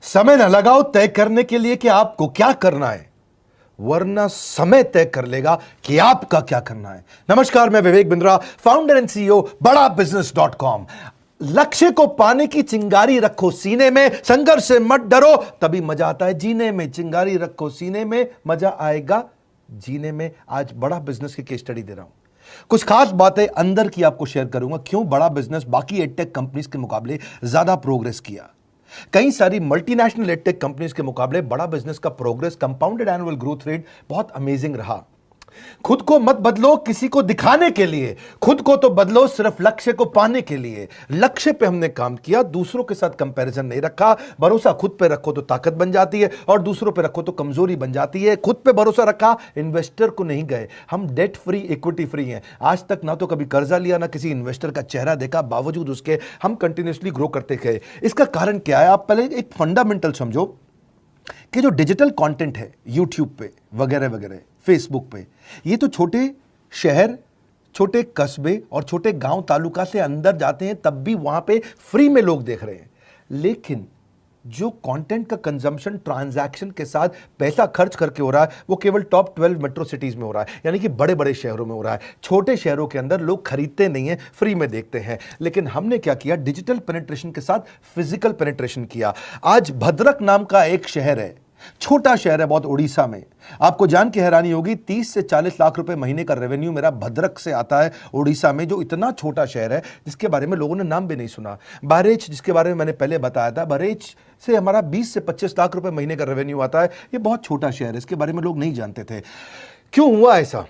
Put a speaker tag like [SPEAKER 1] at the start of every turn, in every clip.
[SPEAKER 1] समय न लगाओ तय करने के लिए कि आपको क्या करना है, वरना समय तय कर लेगा कि आपका क्या करना है। नमस्कार, मैं Vivek Bindra, founder and CEO बड़ा बिजनेस.com। लक्ष्य को पाने की चिंगारी रखो सीने में, संघर्ष से मत डरो, तभी मजा आता है जीने में। चिंगारी रखो सीने में, मजा आएगा जीने में। आज बड़ा बिजनेस की केस स्टडी दे रहा हूं, कुछ खास बातें अंदर की आपको शेयर करूंगा, क्यों बड़ा बिजनेस बाकी एडटेक कंपनीज के मुकाबले ज्यादा प्रोग्रेस किया। कई सारी मल्टीनेशनल एडटेक कंपनीज के मुकाबले बड़ा बिजनेस का progress, compounded annual growth rate बहुत अमेजिंग रहा। खुद को मत बदलो किसी को दिखाने के लिए, खुद को तो बदलो सिर्फ लक्ष्य को पाने के लिए। लक्ष्य पे हमने काम किया, दूसरों के साथ कंपैरिजन नहीं रखा। भरोसा खुद पे रखो तो ताकत बन जाती है, और दूसरों पे रखो तो कमजोरी बन जाती है। खुद पे भरोसा रखा, इन्वेस्टर को नहीं गए। हम डेट फ्री, इक्विटी फ्री हैं। आज तक ना तो कभी कर्जा लिया, ना किसी इन्वेस्टर का चेहरा देखा, बावजूद उसके हम कंटिन्यूसली ग्रो करते गए। इसका कारण क्या है? आप पहले एक फंडामेंटल समझो कि जो डिजिटल कंटेंट है यूट्यूब पे वगैरह वगैरह, फेसबुक पे, ये तो छोटे शहर, छोटे कस्बे और छोटे गांव तालुका से अंदर जाते हैं, तब भी वहां पे फ्री में लोग देख रहे हैं। लेकिन जो कंटेंट का कंजम्पशन ट्रांजैक्शन के साथ पैसा खर्च करके हो रहा है, वो केवल टॉप 12 मेट्रो सिटीज में हो रहा है, यानी कि बड़े बड़े शहरों में हो रहा है। छोटे शहरों के अंदर लोग खरीदते नहीं हैं, फ्री में देखते हैं। लेकिन हमने क्या किया? डिजिटल पेनिट्रेशन के साथ फिजिकल पेनिट्रेशन किया। आज भद्रक नाम का एक शहर है, छोटा शहर है बहुत, उड़ीसा में। आपको जान के हैरानी होगी, 30 से 40 लाख रुपए महीने का रेवेन्यू मेरा भद्रक से आता है, उड़ीसा में, जो इतना छोटा शहर है जिसके बारे में लोगों ने नाम भी नहीं सुना। बहरेच, जिसके बारे में मैंने पहले बताया था, बहरेच से हमारा 20 से 25 लाख रुपए महीने का रेवेन्यू आता है। ये बहुत छोटा शहर है, इसके बारे में लोग नहीं जानते थे। क्यों हुआ ऐसा?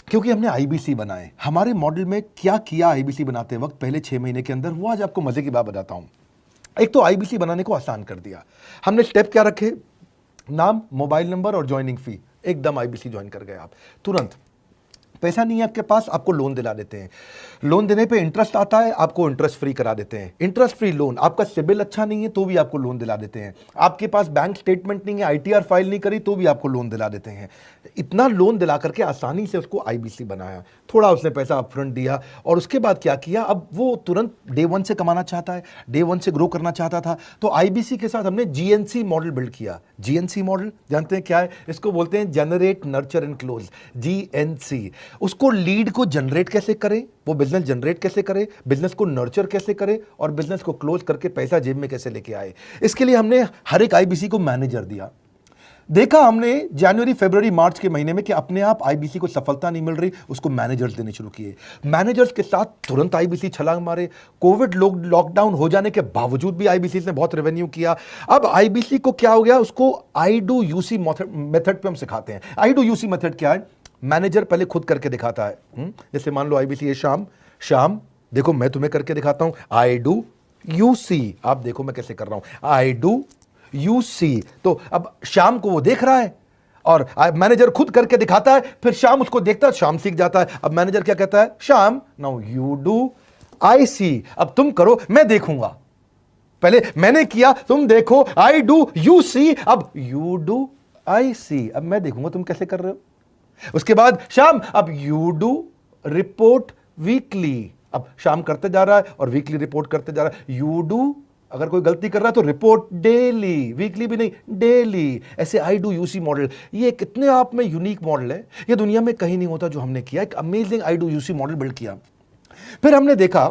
[SPEAKER 1] क्योंकि हमने आईबीसी बनाए। हमारे मॉडल में क्या किया आईबीसी बनाते वक्त, पहले 6 महीने के अंदर? वो आज आपको मजे की बात बताता हूं। एक तो आईबीसी बनाने को आसान कर दिया हमने। स्टेप क्या रखे? नाम, मोबाइल नंबर और ज्वाइनिंग फी। एकदम आईबीसी ज्वाइन कर गए आप तुरंत। पैसा नहीं है आपके पास, आपको लोन दिला देते हैं। लोन देने पे इंटरेस्ट आता है, आपको इंटरेस्ट फ्री करा देते हैं। Interest free loan. आपका सिबिल अच्छा नहीं है तो भी आपको लोन दिला देते हैं। आपके पास बैंक स्टेटमेंट नहीं है, आईटीआर फाइल नहीं करी तो भी आपको लोन दिला देते हैं। इतना लोन दिला करके आसानी से उसको आईबीसी बनाया। थोड़ा उसने पैसा अपफ्रंट दिया, और उसके बाद क्या किया? अब वो तुरंत डे 1 से कमाना चाहता है, डे 1 से ग्रो करना चाहता था। तो आईबीसी के साथ हमने जीएनसी मॉडल बिल्ड किया। जीएनसी मॉडल जानते हैं क्या है? इसको बोलते हैं generate, nurture and close, GNC. उसको लीड को जनरेट कैसे करें, वो बिजनेस जनरेट कैसे करे, बिजनेस को नर्चर कैसे करे, और बिजनेस को क्लोज करके पैसा जेब में कैसे लेके आए। इसके लिए हमने हर एक आईबीसी को मैनेजर दिया। देखा हमने जनवरी, फरवरी, मार्च के महीने में कि अपने आप आईबीसी को सफलता नहीं मिल रही, उसको मैनेजर्स देने शुरू किए। मैनेजर्स के साथ तुरंत आईबीसी छलांग मारे। कोविड लॉकडाउन हो जाने के बावजूद भी आईबीसी ने बहुत रेवेन्यू किया। अब आईबीसी को क्या हो गया? उसको आई डू यूसी मेथड पे हम सिखाते हैं। आई डू यूसी मेथड क्या है? मैनेजर पहले खुद करके दिखाता है। जैसे मान लो आईबीसी है शाम, देखो मैं तुम्हें करके दिखाता हूं, आई डू यू सी। आप देखो मैं कैसे कर रहा हूं, आई डू यू सी। तो अब शाम को वो देख रहा है, और मैनेजर खुद करके दिखाता है, फिर शाम उसको देखता है, शाम सीख जाता है। अब मैनेजर क्या कहता है? शाम, नाउ यू डू, आई सी। अब तुम करो, मैं देखूंगा। पहले मैंने किया, तुम देखो, आई डू यू सी, अब यू डू आई सी। अब मैं देखूंगा तुम कैसे कर रहे हो। उसके बाद शाम, अब यू डू रिपोर्ट वीकली। अब शाम करते जा रहा है और वीकली रिपोर्ट करते जा रहा है। यू डू, अगर कोई गलती कर रहा है तो रिपोर्ट डेली, वीकली भी नहीं, डेली। ऐसे आई डू यूसी मॉडल, ये कितने आप में यूनिक मॉडल है, ये दुनिया में कहीं नहीं होता जो हमने किया। एक amazing I do UC model build किया। फिर हमने देखा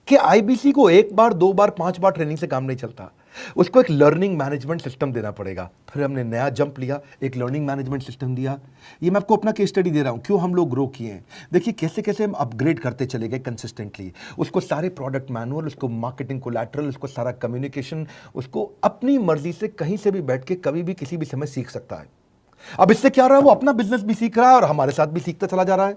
[SPEAKER 1] कि आईबीसी को 1 बार, 2 बार, 5 बार ट्रेनिंग से काम नहीं चलता, उसको एक लर्निंग मैनेजमेंट सिस्टम देना पड़ेगा। फिर हमने नया जंप लिया, एक लर्निंग मैनेजमेंट सिस्टम दिया। ये मैं आपको अपना केस स्टडी दे रहा हूं, क्यों हम लोग ग्रो किए हैं। देखिए कैसे कैसे हम अपग्रेड करते चले गए कंसिस्टेंटली। उसको सारे प्रोडक्ट मैनुअल, उसको मार्केटिंग कोलैटरल, उसको सारा कम्युनिकेशन, उसको अपनी मर्जी से कहीं से भी बैठ के कभी भी किसी भी समय सीख सकता है। अब इससे क्या रहा है? वो अपना बिजनेस भी सीख रहा है और हमारे साथ भी सीखता चला जा रहा है।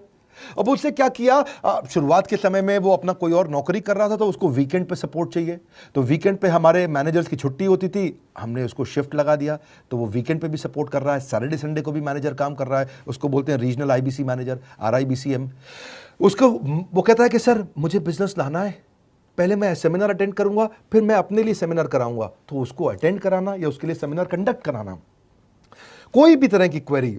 [SPEAKER 1] अब उससे क्या किया? शुरुआत के समय में वो अपना कोई और नौकरी कर रहा था, तो उसको वीकेंड पे सपोर्ट चाहिए। तो वीकेंड पे हमारे मैनेजर्स की छुट्टी होती थी, हमने उसको शिफ्ट लगा दिया, तो वो वीकेंड पे भी सपोर्ट कर रहा है। सैटरडे संडे को भी मैनेजर काम कर रहा है, उसको बोलते हैं रीजनल आईबीसी मैनेजर, RIBCM। उसको वो कहता है कि सर मुझे बिजनेस लाना है, पहले मैं सेमिनार अटेंड करूंगा, फिर मैं अपने लिए सेमिनार कराऊंगा। तो उसको अटेंड कराना या उसके लिए सेमिनार कंडक्ट कराना, कोई भी तरह की क्वेरी,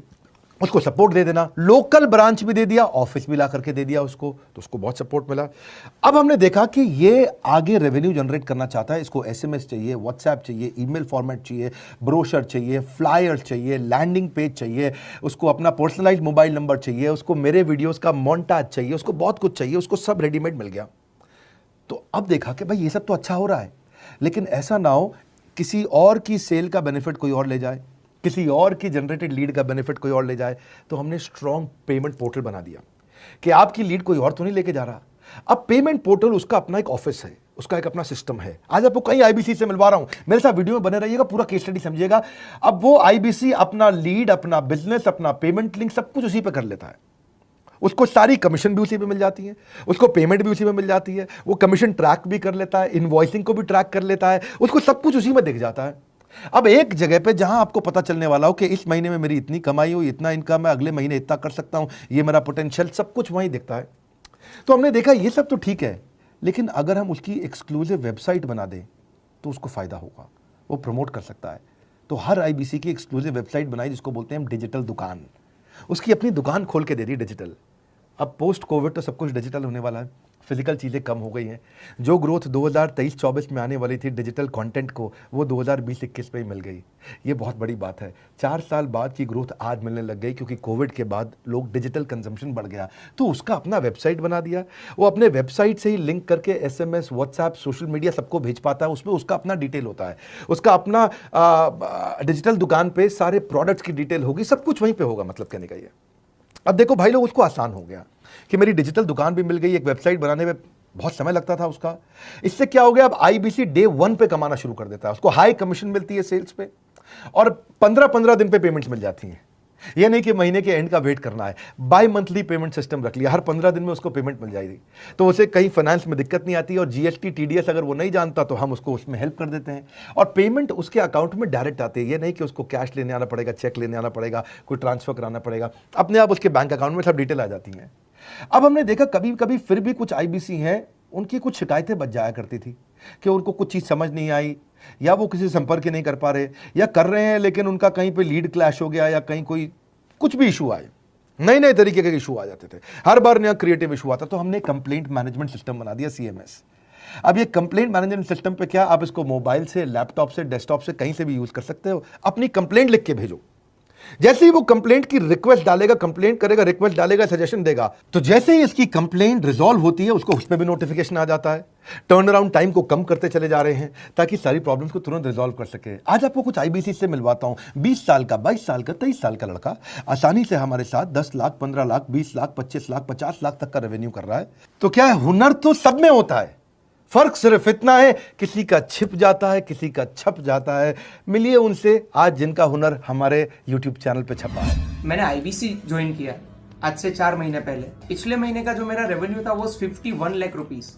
[SPEAKER 1] उसको सपोर्ट दे देना, लोकल ब्रांच भी दे दिया, ऑफिस भी ला करके दे दिया उसको, तो उसको बहुत सपोर्ट मिला। अब हमने देखा कि ये आगे रेवेन्यू जनरेट करना चाहता है, इसको एसएमएस चाहिए, व्हाट्सएप चाहिए, ईमेल फॉर्मेट चाहिए, ब्रोशर चाहिए, फ्लायर चाहिए, लैंडिंग पेज चाहिए, उसको अपना पर्सनलाइज मोबाइल नंबर चाहिए, उसको मेरे वीडियोस का मोन्टाज चाहिए, उसको बहुत कुछ चाहिए, उसको सब रेडीमेड मिल गया। तो अब देखा कि भाई ये सब तो अच्छा हो रहा है, लेकिन ऐसा ना हो किसी और की सेल का बेनिफिट कोई और ले जाए, किसी और की जनरेटेड लीड का बेनिफिट कोई और ले जाए। तो हमने स्ट्रॉन्ग पेमेंट पोर्टल बना दिया कि आपकी लीड कोई और तो नहीं लेके जा रहा। अब पेमेंट पोर्टल उसका अपना एक ऑफिस है, उसका एक अपना सिस्टम है। आज आपको कई आईबीसी से मिलवा रहा हूं, मेरे साथ वीडियो में बने रहिएगा, पूरा केस स्टडी समझिएगा। अब वो आईबीसी अपना लीड, अपना बिजनेस, अपना पेमेंट लिंक सब कुछ उसी पे कर लेता है। उसको सारी कमीशन भी उसी पे मिल जाती है, उसको पेमेंट भी उसी में मिल जाती है, वो कमीशन ट्रैक भी कर लेता है, इनवॉइसिंग को भी ट्रैक कर लेता है, उसको सब कुछ उसी में दिख जाता है। अब एक जगह पे जहां आपको पता चलने वाला हो कि इस महीने में मेरी इतनी कमाई हुई, इतना इनकम है, अगले महीने इतना कर सकता हूं, ये मेरा पोटेंशियल, सब कुछ वहीं दिखता है। तो हमने देखा ये सब तो ठीक है, लेकिन अगर हम उसकी एक्सक्लूसिव वेबसाइट बना दें तो उसको फायदा होगा, वो प्रमोट कर सकता है। तो हर आईबीसी की एक्सक्लूसिव वेबसाइट बनाई, जिसको बोलते हैं हम डिजिटल दुकान। उसकी अपनी दुकान खोल के दे दी डिजिटल। अब पोस्ट कोविड तो सब कुछ डिजिटल होने वाला है, फिजिकल चीज़ें कम हो गई हैं। जो ग्रोथ 2023-24 में आने वाली थी डिजिटल कंटेंट को, वो 2020-21 में ही मिल गई। ये बहुत बड़ी बात है। 4 साल बाद की ग्रोथ आज मिलने लग गई, क्योंकि कोविड के बाद लोग डिजिटल कंजम्पशन बढ़ गया। तो उसका अपना वेबसाइट बना दिया, वो अपने वेबसाइट से ही लिंक करके एसएमएस, व्हाट्सएप, सोशल मीडिया सबको भेज पाता है। उसमें उसका अपना डिटेल होता है, उसका अपना डिजिटल दुकान पे सारे प्रोडक्ट्स की डिटेल होगी, सब कुछ वहीं पर होगा। मतलब कहने का ये, अब देखो भाई लोग, उसको आसान हो गया कि मेरी डिजिटल दुकान भी मिल गई। एक वेबसाइट बनाने में बहुत समय लगता था उसका। इससे क्या हो गया, अब आईबीसी डे 1 पे कमाना शुरू कर देता है। उसको हाई कमीशन मिलती है सेल्स पे, और 15-15 दिन पे पेमेंट्स मिल जाती हैं। यह नहीं कि महीने के एंड का वेट करना है, बाई मंथली पेमेंट सिस्टम रख लिया, हर 15 दिन में उसको पेमेंट मिल जाएगी। तो उसे कहीं फाइनेंस में दिक्कत नहीं आती, और जीएसटी, टीडीएस अगर वो नहीं जानता तो हम उसको उसमें हेल्प कर देते हैं, और पेमेंट उसके अकाउंट में डायरेक्ट आती है। ये नहीं कि उसको कैश लेने आना पड़ेगा, चेक लेने आना पड़ेगा, कोई ट्रांसफर कराना पड़ेगा, अपने आप उसके बैंक अकाउंट में सब डिटेल आ जाती हैं। अब हमने देखा कभी कभी फिर भी कुछ आईबीसी हैं, उनकी कुछ शिकायतें बच जाया करती थी कि उनको कुछ चीज़ समझ नहीं आई, या वो किसी संपर्क नहीं कर पा रहे, या कर रहे हैं लेकिन उनका कहीं पे लीड क्लैश हो गया, या कहीं कोई कुछ भी इशू आए, नए नए तरीके के इशू आ जाते थे, हर बार नया क्रिएटिव इशू आता। तो हमने कंप्लेंट मैनेजमेंट सिस्टम बना दिया, सीएमएस। अब ये कंप्लेंट मैनेजमेंट सिस्टम पे क्या, आप इसको मोबाइल से, लैपटॉप से, डेस्कटॉप से, कहीं से भी यूज कर सकते हो। अपनी कंप्लेंट लिख के भेजो, जैसे ही वो कंप्लेंट की रिक्वेस्ट डालेगा, कंप्लेंट करेगा, रिक्वेस्ट डालेगा, सजेशन देगा, तो जैसे ही इसकी कंप्लेंट रिजॉल्व होती है, उसको उस पर भी नोटिफिकेशन आ जाता है। टर्न अराउंड टाइम को कम करते चले जा रहे हैं, ताकि सारी प्रॉब्लम्स को तुरंत रिजॉल्व कर सके। आज आपको कुछ आईबीसी से मिलवाता हूं। 20 साल का, 22 साल का, 23 साल का लड़का आसानी से हमारे साथ 10 लाख, 15 लाख, 20 लाख, 25 लाख, 50 लाख तक का रेवेन्यू कर रहा है। तो क्या है, हुनर तो सब में होता है, फर्क सिर्फ इतना है, किसी का छिप जाता है, किसी का छप जाता है। मिलिए उनसे आज, जिनका हुनर हमारे YouTube चैनल पे छपा है।
[SPEAKER 2] मैंने आईबीसी ज्वाइन किया आज से 4 महीने पहले। पिछले महीने का जो मेरा रेवेन्यू था वो 51 लाख रुपीस,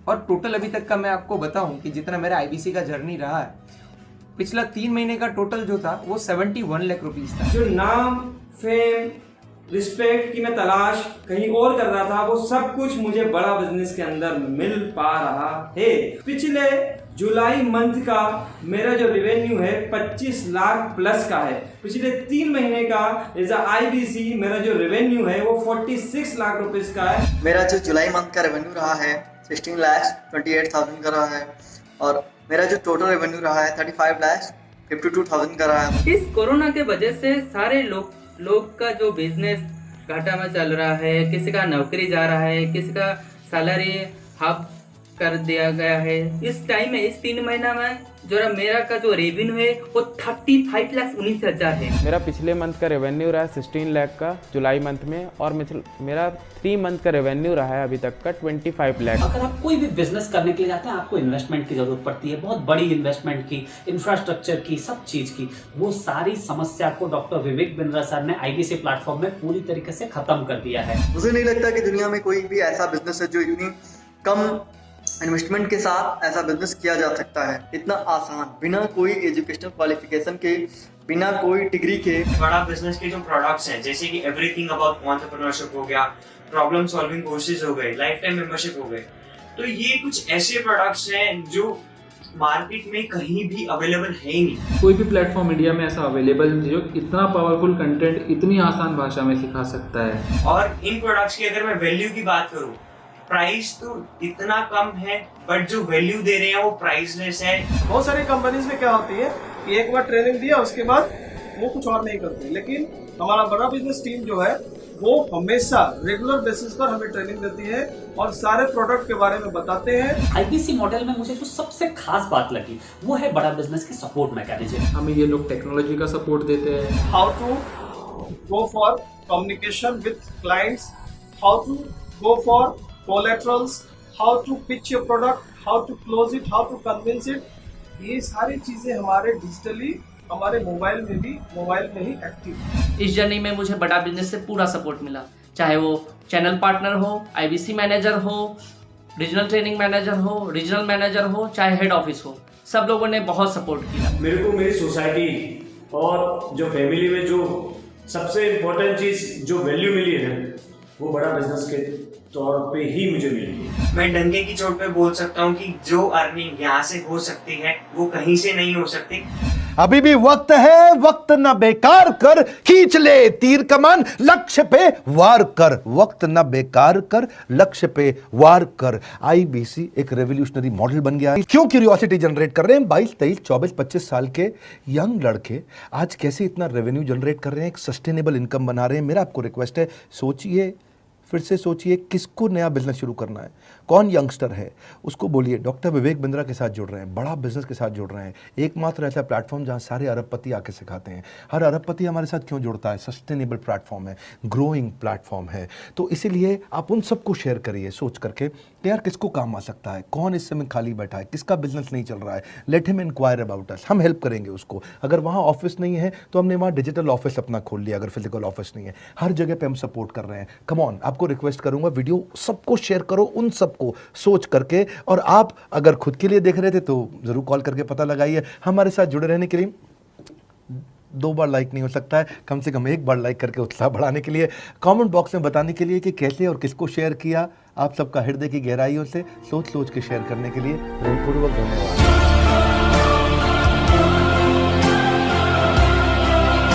[SPEAKER 2] और टोटल अभी तक का मैं आपको बताऊं कि जितना मेरा आईबीसी का जर्नी रहा है, पिछला 3 महीने का टोटल जो था वो 71 लाख रुपीस था।
[SPEAKER 3] जो नाम, फेम, रिस्पेक्ट की मैं तलाश कहीं और कर रहा था, वो सब कुछ मुझे बड़ा बिजनेस के अंदर मिल पा रहा है। पिछले जुलाई मंथ का मेरा जो रेवेन्यू है 25 लाख प्लस का है। पिछले 3 महीने का एज आईबीसी मेरा जो रेवेन्यू है वो 46 लाख रुपीस का है।
[SPEAKER 4] मेरा जो जुलाई मंथ का रेवेन्यू रहा है 16,28,000 का रहा है, और मेरा जो टोटल रेवेन्यू रहा है 35,52,000 का रहा है।
[SPEAKER 5] इस कोरोना के वजह से सारे लोग का जो बिजनेस घाटा में चल रहा है, किसी का नौकरी जा रहा है, किसी का सैलरी हाफ कर दिया गया है। इस टाइम में, इस 3 महीना में जो मेरा का जो रेवेन्यू है वो 35,19,000 है।
[SPEAKER 6] मेरा पिछले मंथ का रेवेन्यू रहा है 16 लाख का जुलाई मंथ में, और मेरा 3 मंथ का रेवेन्यू रहा है अभी तक का 25 लाख।
[SPEAKER 7] अगर आप कोई भी बिजनेस करने के लिए जाते हैं, आपको इन्वेस्टमेंट की जरूरत पड़ती है, बहुत बड़ी इन्वेस्टमेंट की, इंफ्रास्ट्रक्चर की, सब चीज की। वो सारी समस्या को डॉक्टर विवेक बिंद्रा सर ने आईबीसी प्लेटफॉर्म में पूरी तरीके से खत्म कर दिया है।
[SPEAKER 4] मुझे नहीं लगता कि दुनिया में कोई भी ऐसा बिजनेस है जो इतनी कम इन्वेस्टमेंट के साथ ऐसा बिजनेस किया जा सकता है, इतना आसान, बिना कोई एजुकेशनल क्वालिफिकेशन के, बिना कोई डिग्री के।
[SPEAKER 3] बड़ा बिजनेस के जो प्रोडक्ट्स हैं, जैसे कि एवरीथिंग अबाउट एंटरप्रेन्योरशिप हो गया, प्रॉब्लम सॉल्विंग कोर्सेज हो गए, लाइफ टाइम मेंबरशिप हो गए, तो ये कुछ ऐसे प्रोडक्ट्स हैं जो मार्केट में कहीं भी अवेलेबल है ही नहीं।
[SPEAKER 8] कोई भी प्लेटफॉर्म इंडिया में ऐसा अवेलेबल नहीं जो इतना पावरफुल कंटेंट इतनी आसान भाषा में सिखा सकता है।
[SPEAKER 3] और इन प्रोडक्ट्स की अगर मैं वैल्यू की बात करूं, प्राइस तो इतना कम है बट जो वैल्यू दे रहे हैं वो प्राइसलेस है।
[SPEAKER 9] बहुत सारी कंपनीज में क्या होती है कि एक बार ट्रेनिंग दिया उसके बाद वो कुछ और नहीं करते, लेकिन हमारा बड़ा बिजनेस टीम जो है वो हमेशा रेगुलर बेसिस पर हमें ट्रेनिंग देती है और सारे प्रोडक्ट के बारे में बताते हैं।
[SPEAKER 7] आईबीसी मॉडल में मुझे जो सबसे खास बात लगी वो है बड़ा बिजनेस की सपोर्ट मैकेनिज्म।
[SPEAKER 8] हमें ये लोग टेक्नोलॉजी का सपोर्ट देते हैं।
[SPEAKER 9] How to go for communication with clients, how to go for collaterals, how to pitch your product, how to close it, how to convince it, ये सारी चीजें हमारे डिजिटली हमारे मोबाइल में ही एक्टिव है।
[SPEAKER 10] इस जर्नी में मुझे बड़ा बिजनेस से पूरा सपोर्ट मिला, चाहे वो चैनल पार्टनर हो, आईबीसी मैनेजर हो, रीजनल ट्रेनिंग मैनेजर हो, रीजनल मैनेजर हो, चाहे हेड ऑफिस हो, सब लोगों ने बहुत सपोर्ट किया।
[SPEAKER 11] मेरे को मेरी सोसाइटी और जो फैमिली में जो सबसे इम्पोर्टेंट चीज़ जो वैल्यू मिली है वो बड़ा बिजनेस के तौर पे ही मुझे मिली।
[SPEAKER 3] मैं डंके की चोट पे बोल सकता हूँ कि जो अर्निंग यहाँ से हो सकती है वो कहीं से नहीं हो सकती।
[SPEAKER 1] अभी भी वक्त है, वक्त न बेकार कर, खींच ले तीर कमान, लक्ष्य पे वार कर, वक्त न बेकार कर, लक्ष्य पे वार कर। आईबीसी एक रेवोल्यूशनरी मॉडल बन गया है। क्यों क्यूरियोसिटी जनरेट कर रहे हैं 22, 23, 24, 25 साल के यंग लड़के आज कैसे इतना रेवेन्यू जनरेट कर रहे हैं, एक सस्टेनेबल इनकम बना रहे हैं। मेरा आपको रिक्वेस्ट है, सोचिए, फिर से सोचिए, किसको नया बिजनेस शुरू करना है, कौन यंगस्टर है, उसको बोलिए डॉक्टर विवेक बिंद्रा के साथ जुड़ रहे हैं, बड़ा बिजनेस के साथ जुड़ रहे हैं। एकमात्र ऐसा प्लेटफॉर्म जहां सारे अरबपति आके सिखाते हैं। हर अरबपति हमारे साथ क्यों जुड़ता है? सस्टेनेबल प्लेटफॉर्म है, ग्रोइंग प्लेटफॉर्म है। तो इसीलिए आप उन सबको शेयर करिए सोच करके कि यार किसको काम आ सकता है, कौन इस समय खाली बैठा है, किसका बिजनेस नहीं चल रहा है, let him enquire about us, हम हेल्प करेंगे उसको। अगर वहाँ ऑफिस नहीं है तो हमने वहाँ डिजिटल ऑफिस अपना खोल लिया, अगर फिजिकल ऑफिस नहीं है, हर जगह पे हम सपोर्ट कर रहे हैं। कम ऑन, आपको रिक्वेस्ट करूंगा वीडियो सबको शेयर करो, उन सबको सोच करके। और आप अगर खुद के लिए देख रहे थे तो जरूर कॉल करके पता लगाइए। हमारे साथ जुड़े रहने के लिए 2 बार लाइक नहीं हो सकता है, कम से कम 1 बार लाइक करके उत्साह बढ़ाने के लिए, कमेंट बॉक्स में बताने के लिए कि कैसे और किसको शेयर किया। आप सबका हृदय की गहराइयों से सोच सोच के शेयर करने के लिए हृदयपूर्वक धन्यवाद।